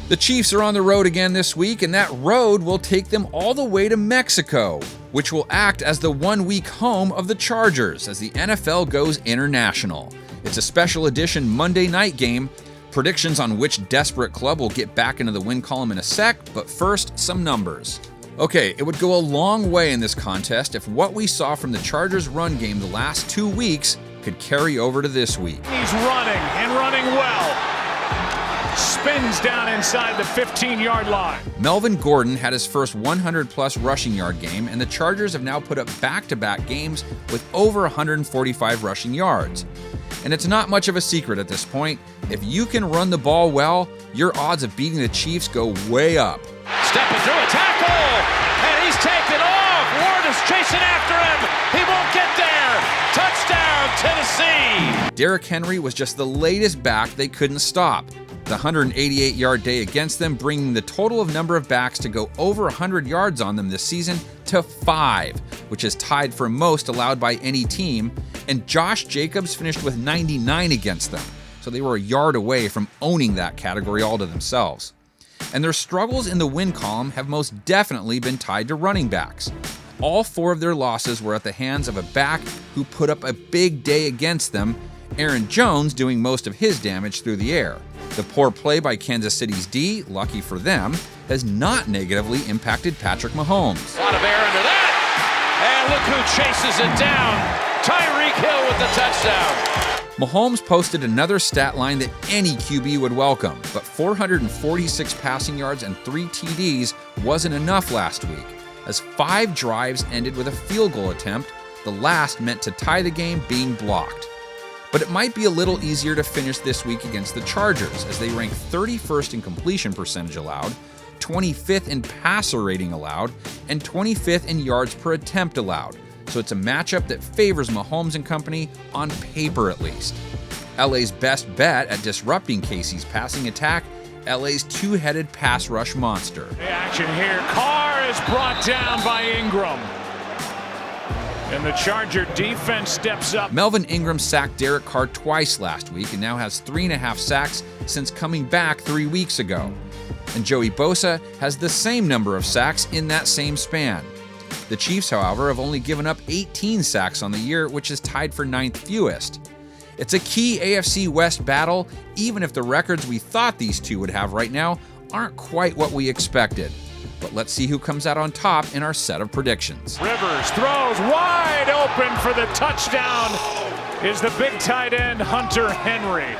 The Chiefs are on the road again this week, and that road will take them all the way to Mexico, which will act as the one-week home of the Chargers as the NFL goes international. It's a special edition Monday night game. Predictions on which desperate club will get back into the win column in a sec, but first, some numbers. Okay, it would go a long way in this contest if what we saw from the Chargers' run game the last 2 weeks could carry over to this week. He's running, and running well. Spins down inside the 15-yard line. Melvin Gordon had his first 100-plus rushing yard game, and the Chargers have now put up back-to-back games with over 145 rushing yards. And it's not much of a secret at this point. If you can run the ball well, your odds of beating the Chiefs go way up. Stepping through a tackle, and he's taken off. Ward is chasing after him. He won't get there. Touchdown, Tennessee. Derrick Henry was just the latest back they couldn't stop. The 188-yard day against them, bringing the total of number of backs to go over 100 yards on them this season to 5, which is tied for most allowed by any team, and Josh Jacobs finished with 99 against them, so they were a yard away from owning that category all to themselves. And their struggles in the win column have most definitely been tied to running backs. All 4 of their losses were at the hands of a back who put up a big day against them, Aaron Jones doing most of his damage through the air. The poor play by Kansas City's D, lucky for them, has not negatively impacted Patrick Mahomes. A lot of air under that, and look who chases it down. Tyreek Hill with the touchdown. Mahomes posted another stat line that any QB would welcome, but 446 passing yards and 3 TDs wasn't enough last week, as 5 drives ended with a field goal attempt, the last meant to tie the game being blocked. But it might be a little easier to finish this week against the Chargers, as they rank 31st in completion percentage allowed, 25th in passer rating allowed, and 25th in yards per attempt allowed. So it's a matchup that favors Mahomes and company, on paper at least. LA's best bet at disrupting KC's passing attack, LA's two-headed pass rush monster. The action here, Carr is brought down by Ingram. And the Charger defense steps up. Melvin Ingram sacked Derek Carr twice last week and now has 3.5 sacks since coming back 3 weeks ago. And Joey BOSA has the same number of sacks in that same span. The Chiefs, however, have only given up 18 sacks on the year, which is tied for 9th fewest. It's a key AFC West battle, even if the records we thought these two would have right now aren't quite what we expected. But let's see who comes out on top in our set of predictions. Rivers throws wide open for the touchdown is the big tight end Hunter Henry.